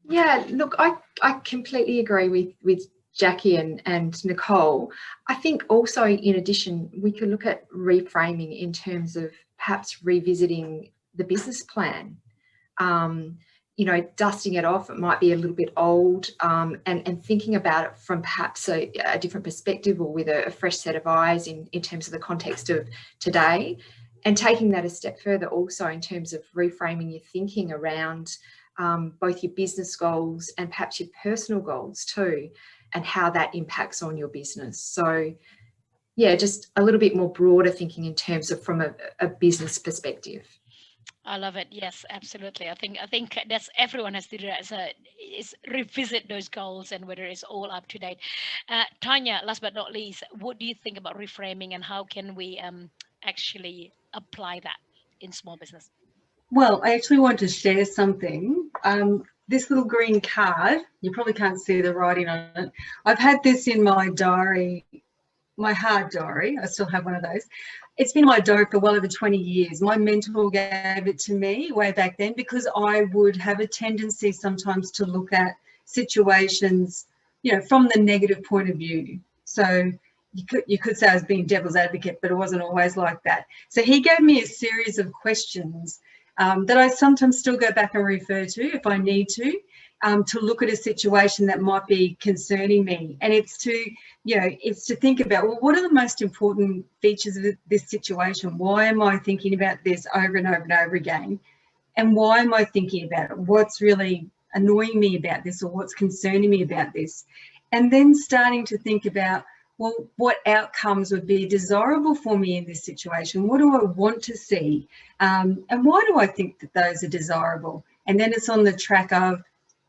Yeah, look, I completely agree with Jackie and Nicole. I think also, in addition, we could look at reframing in terms of perhaps revisiting the business plan. You know, dusting it off, it might be a little bit old, and thinking about it from perhaps a different perspective or with a fresh set of eyes in terms of the context of today, and taking that a step further also in terms of reframing your thinking around both your business goals and perhaps your personal goals too, and how that impacts on your business. So yeah, just a little bit more broader thinking in terms of from a business perspective. I love it. Yes, absolutely. I think that's everyone has to do that, is revisit those goals and whether it's all up to date. Tanya, last but not least, what do you think about reframing and how can we actually apply that in small business? Well, I actually want to share something. This little green card, you probably can't see the writing on it. I've had this in my diary, my hard diary. I still have one of those. It's been in my diary for well over 20 years. My mentor gave it to me way back then because I would have a tendency sometimes to look at situations, you know, from the negative point of view. So you could say I was being devil's advocate, but it wasn't always like that. So he gave me a series of questions that I sometimes still go back and refer to if I need to look at a situation that might be concerning me. And it's to think about, well, what are the most important features of this situation? Why am I thinking about this over and over and over again? And why am I thinking about it? What's really annoying me about this, or what's concerning me about this? And then starting to think about, well, what outcomes would be desirable for me in this situation? What do I want to see? And why do I think that those are desirable? And then it's on the track of,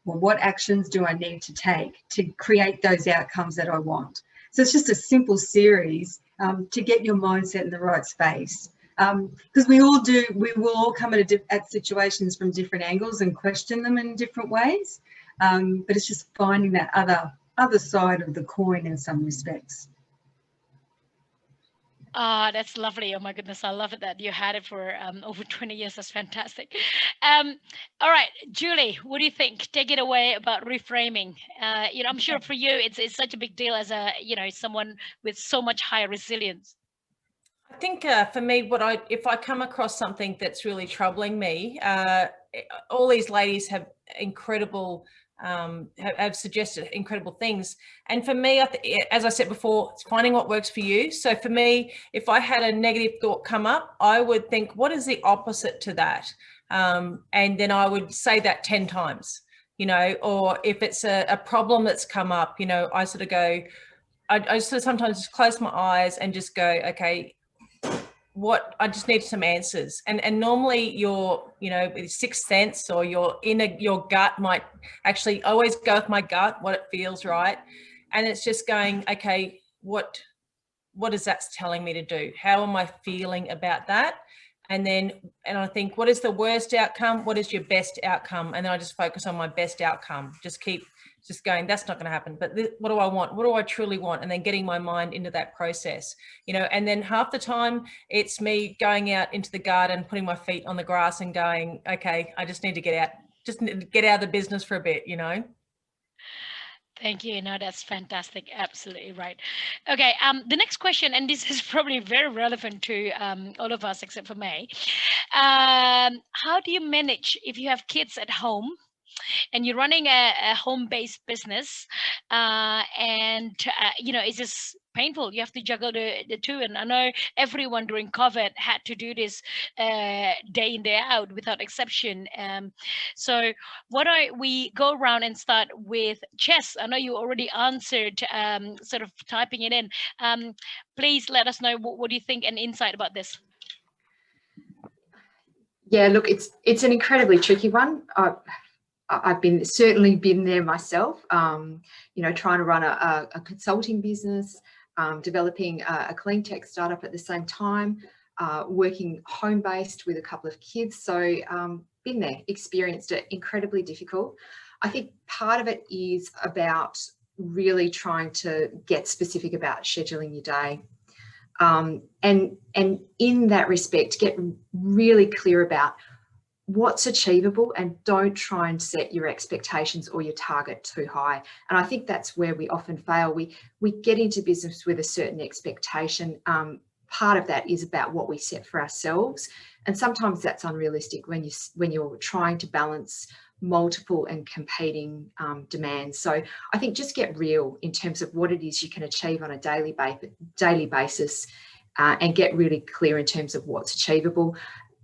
well, what actions do I need to take to create those outcomes that I want? So it's just a simple series to get your mindset in the right space. Because we will all come at situations from different angles and question them in different ways. But it's just finding that other side of the coin in some respects. That's lovely. Oh my goodness, I love it that you had it for over 20 years. That's fantastic. All right, Julie, what do you think? Take it away about reframing. I'm sure for you, it's such a big deal as someone with so much higher resilience. I think for me, if I come across something that's really troubling me, all these ladies have incredible, have suggested incredible things. And for me, as I said before, it's finding what works for you. So for me, if I had a negative thought come up, I would think, what is the opposite to that? And then I would say that 10 times, or if it's a problem that's come up, I sort of go, I sort of sometimes just close my eyes and just go, okay, I just need some answers. And normally your, sixth sense or your gut might actually always go with my gut, what it feels right. And it's just going, okay, what is that telling me to do? How am I feeling about that? And I think, what is the worst outcome? What is your best outcome? And then I just focus on my best outcome. Just keep going, that's not going to happen. But what do I want? What do I truly want? And then getting my mind into that process, and then half the time it's me going out into the garden, putting my feet on the grass and going, okay, I just need to get out of the business for a bit, Thank you. No, that's fantastic. Absolutely right. Okay. The next question, and this is probably very relevant to all of us except for me. How do you manage if you have kids at home and you're running a home-based business, it's just painful. You have to juggle the two. And I know everyone during COVID had to do this day in, day out without exception. So we go around and start with Jess. I know you already answered, sort of typing it in. Please let us know what do you think and insight about this. Yeah, look, it's an incredibly tricky one. I've certainly been there myself, trying to run a consulting business, developing a clean tech startup at the same time, working home-based with a couple of kids. So been there, experienced it, incredibly difficult. I think part of it is about really trying to get specific about scheduling your day. And in that respect, get really clear about what's achievable and don't try and set your expectations or your target too high. And I think that's where we often fail. We get into business with a certain expectation. Part of that is about what we set for ourselves. And sometimes that's unrealistic when you're trying to balance multiple and competing demands. So I think just get real in terms of what it is you can achieve on a daily basis and get really clear in terms of what's achievable.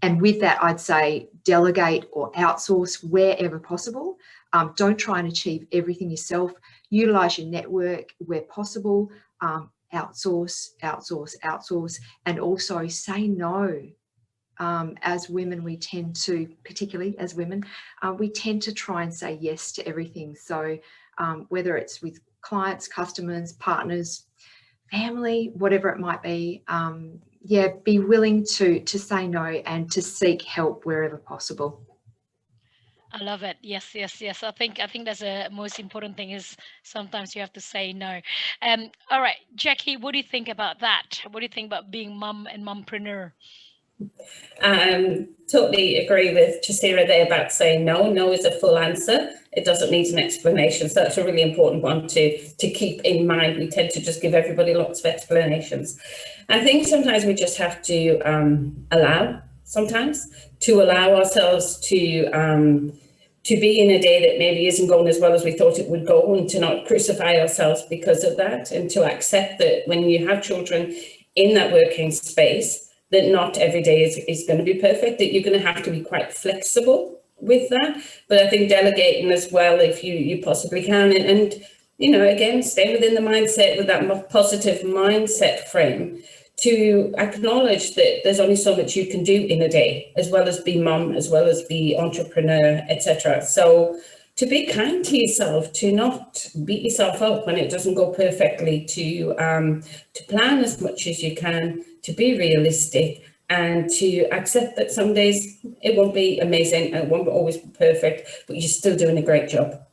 And with that, I'd say delegate or outsource wherever possible. Don't try and achieve everything yourself. Utilise your network where possible. Outsource, and also say no. As women, we tend to, particularly as women, we tend to try and say yes to everything. So whether it's with clients, customers, partners, family, whatever it might be, be willing to say no and to seek help wherever possible. I love it. Yes. I think that's the most important thing is sometimes you have to say no. All right, Jackie, what do you think about that? What do you think about being mum and mumpreneur? Totally agree with Jasira there about saying no. No is a full answer. It doesn't need an explanation. So that's a really important one to keep in mind. We tend to just give everybody lots of explanations. I think sometimes we just have to allow sometimes to allow ourselves to be in a day that maybe isn't going as well as we thought it would go, and to not crucify ourselves because of that, and to accept that when you have children in that working space, that not every day is going to be perfect, that you're going to have to be quite flexible with that. But I think delegating as well, if you possibly can, and you know, again, stay within the mindset, with that positive mindset frame, to acknowledge that there's only so much you can do in a day, as well as be mum, as well as be entrepreneur, etc. So to be kind to yourself, to not beat yourself up when it doesn't go perfectly, to plan as much as you can, to be realistic, and to accept that some days it won't be amazing and it won't always be perfect, but you're still doing a great job.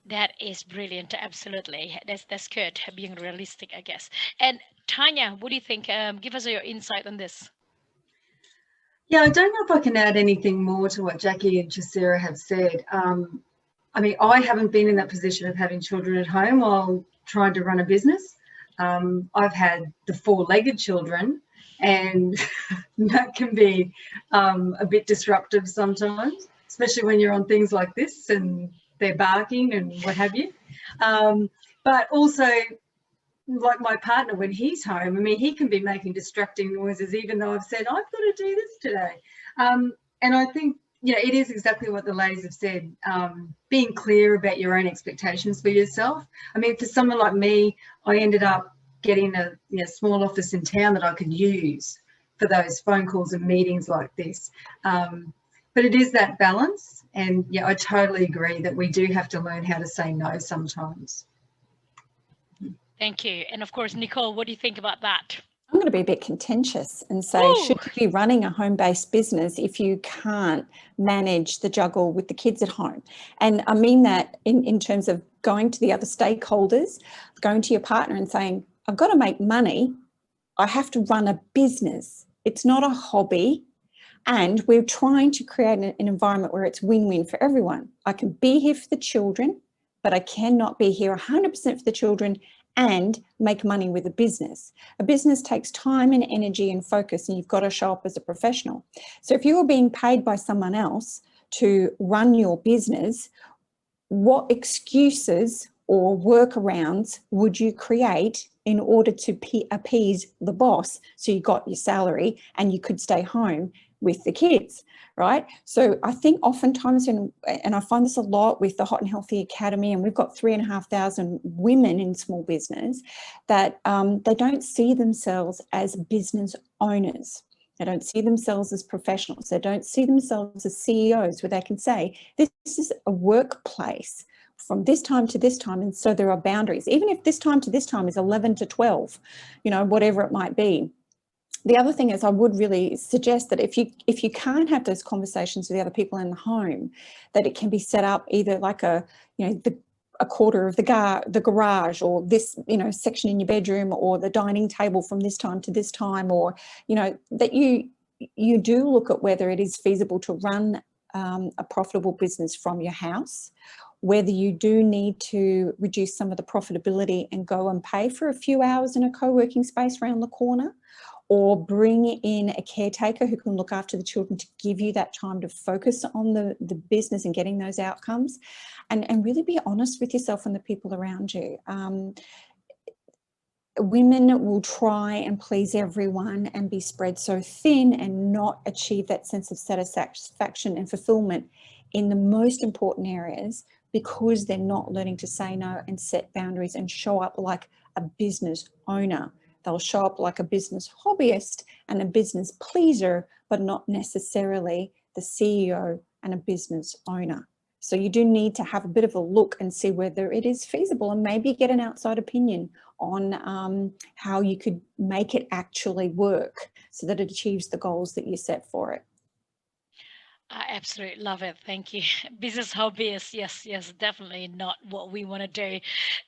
That is brilliant. Absolutely. That's good. Being realistic, I guess. And Tanya, what do you think? Give us your insight on this. Yeah, I don't know if I can add anything more to what Jackie and Chasira have said. I mean, I haven't been in that position of having children at home while trying to run a business. I've had the four-legged children, and that can be a bit disruptive sometimes, especially when you're on things like this and they're barking and what have you. But also, like my partner, when he's home, I mean, he can be making distracting noises, even though I've said, I've got to do this today. And I think, you know, it is exactly what the ladies have said, being clear about your own expectations for yourself. I mean, for someone like me, I ended up getting a small office in town that I could use for those phone calls and meetings like this. But it is that balance. And yeah, I totally agree that we do have to learn how to say no sometimes. Thank you. And of course, Nicole, what do you think about that? I'm going to be a bit contentious and say, should you be running a home-based business if you can't manage the juggle with the kids at home? And I mean that in terms of going to the other stakeholders, going to your partner and saying, I've got to make money. I have to run a business. It's not a hobby. And we're trying to create an environment where it's win-win for everyone. I can be here for the children, but I cannot be here 100% for the children and make money with a business. A business takes time and energy and focus, and you've got to show up as a professional. So if you were being paid by someone else to run your business, what excuses or workarounds would you create in order to appease the boss so you got your salary and you could stay home with the kids, right? So I think oftentimes, and I find this a lot with the Hot and Healthy Academy, and we've got 3,500 women in small business, that they don't see themselves as business owners. They don't see themselves as professionals. They don't see themselves as CEOs where they can say, this is a workplace from this time to this time, and so there are boundaries. Even if this time to this time is 11 to 12, you know, whatever it might be. The other thing is, I would really suggest that if you can't have those conversations with the other people in the home, that it can be set up either like a quarter of the garage, or this, you know, section in your bedroom, or the dining table from this time to this time, or, you know, that you do look at whether it is feasible to run a profitable business from your house, whether you do need to reduce some of the profitability and go and pay for a few hours in a co-working space around the corner, or bring in a caretaker who can look after the children to give you that time to focus on the business and getting those outcomes, and really be honest with yourself and the people around you. Women will try and please everyone and be spread so thin and not achieve that sense of satisfaction and fulfillment in the most important areas, because they're not learning to say no and set boundaries and show up like a business owner. They'll show up like a business hobbyist and a business pleaser, but not necessarily the CEO and a business owner. So you do need to have a bit of a look and see whether it is feasible, and maybe get an outside opinion on how you could make it actually work so that it achieves the goals that you set for it. I absolutely love it. Thank you. Business hobbyist. Yes, definitely not what we want to do.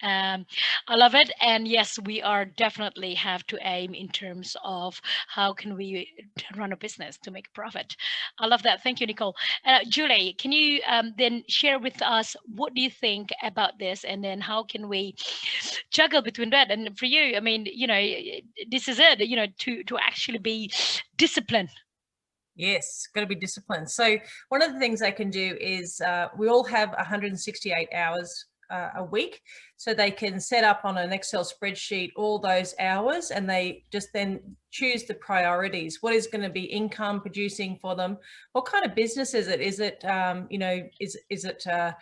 I love it. And yes, we are definitely have to aim in terms of how can we run a business to make a profit. I love that. Thank you, Nicole. Julie, can you then share with us, what do you think about this? And then how can we juggle between that? And for you, I mean, you know, this is it, you know, to actually be disciplined Yes, got to be disciplined. So one of the things they can do is we all have 168 hours a week. So they can set up on an Excel spreadsheet all those hours, and they just then choose the priorities. What is going to be income producing for them? What kind of business is it? Is it, is it a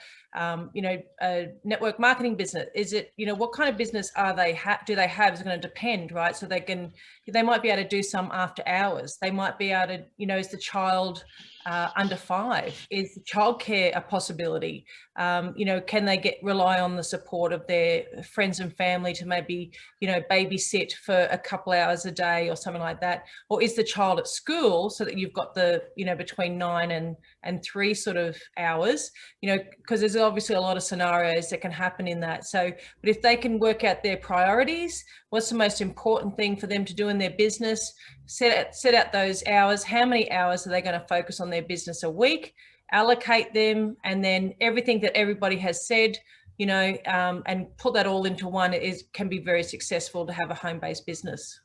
network marketing business? Is it, what kind of business are they do they have? Is going to depend, right? So they might be able to do some after hours. They might be able to, is the child under 5? Is childcare a possibility? Can they rely on the support of their friends and family to maybe, babysit for a couple hours a day or something like that? Or is the child at school so that you've got the, between 9 and 3 sort of hours, because there's obviously a lot of scenarios that can happen in that. So, but if they can work out their priorities, what's the most important thing for them to do in their business, set out those hours, how many hours are they going to focus on their business a week, allocate them, and then everything that everybody has said, and put that all into one can be very successful to have a home-based business.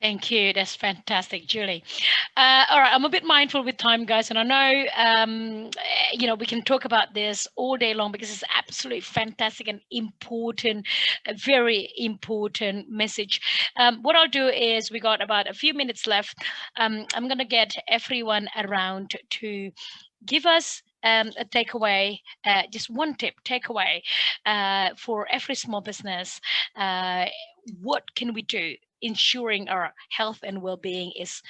Thank you. That's fantastic, Julie. All right, I'm a bit mindful with time, guys, and I know, we can talk about this all day long because it's absolutely fantastic and important, a very important message. What I'll do is we got about a few minutes left. I'm going to get everyone around to give us a takeaway, just one tip takeaway for every small business. What can we do? Ensuring our health and well-being is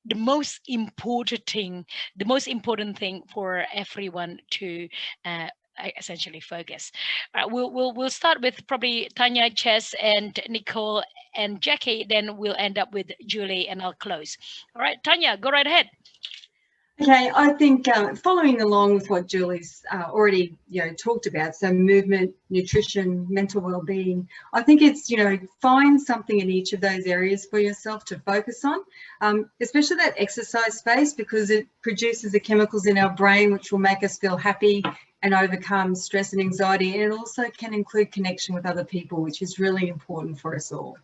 the most important thing for everyone to essentially focus. We'll start with probably Tanya, Chess, and Nicole and Jackie. Then we'll end up with Julie, and I'll close. All right, Tanya, go right ahead. Okay, I think following along with what Julie's already talked about, so movement, nutrition, mental well-being, I think it's find something in each of those areas for yourself to focus on, especially that exercise space, because it produces the chemicals in our brain which will make us feel happy and overcome stress and anxiety, and it also can include connection with other people, which is really important for us all.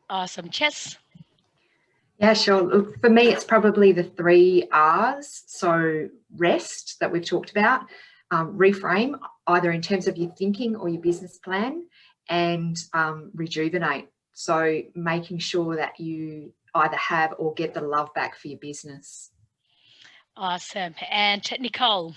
Awesome. Chess? Yeah, sure. Look, for me, it's probably the 3 R's. So rest that we've talked about, reframe, either in terms of your thinking or your business plan, and rejuvenate. So making sure that you either have or get the love back for your business. Awesome. And Nicole?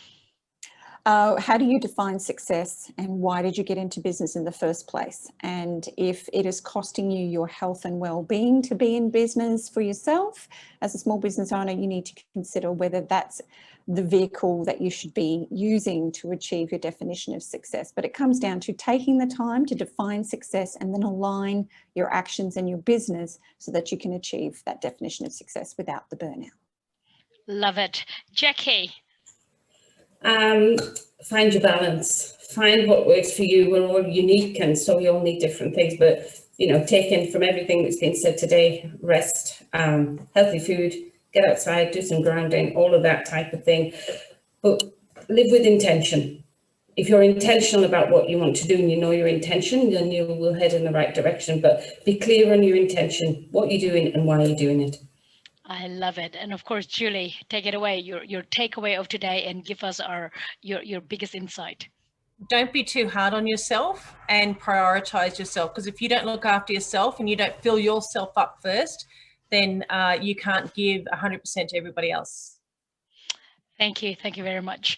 How do you define success, and why did you get into business in the first place? And if it is costing you your health and well-being to be in business for yourself as a small business owner, you need to consider whether that's the vehicle that you should be using to achieve your definition of success. But it comes down to taking the time to define success and then align your actions and your business so that you can achieve that definition of success without the burnout. Love it. Jackie? Find your balance, find what works for you. We're all unique, and so we all need different things, but taking from everything that's been said today, rest, healthy food, get outside, do some grounding, all of that type of thing, but live with intention. If you're intentional about what you want to do and you know your intention, then you will head in the right direction, but be clear on your intention, what you're doing and why you're doing it. I love it. And of course, Julie, take it away, your takeaway of today, and give us your biggest insight. Don't be too hard on yourself and prioritize yourself, because if you don't look after yourself and you don't fill yourself up first, then you can't give 100% to everybody else. Thank you. Thank you very much.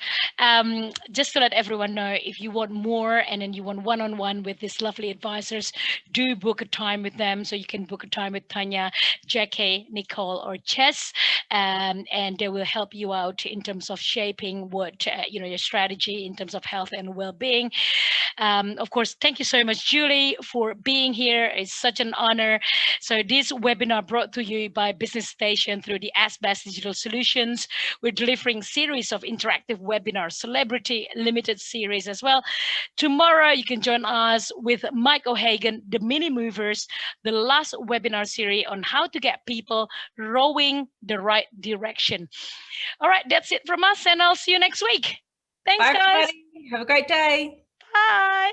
Just to let everyone know, if you want more and then you want one-on-one with these lovely advisors, do book a time with them. So you can book a time with Tanya, Jackie, Nicole, or Chess, and they will help you out in terms of shaping what, your strategy in terms of health and well-being. Of course, thank you so much, Julie, for being here. It's such an honor. So this webinar brought to you by Business Station through the ASBAS Digital Solutions. We're delivering series of interactive webinars, celebrity limited series as well. Tomorrow you can join us with Mike O'Hagan, the Mini Movers, the last webinar series on how to get people rowing the right direction. All right, that's it from us, and I'll see you next week. Thanks, Bye, guys. everybody. Have a great day. Bye.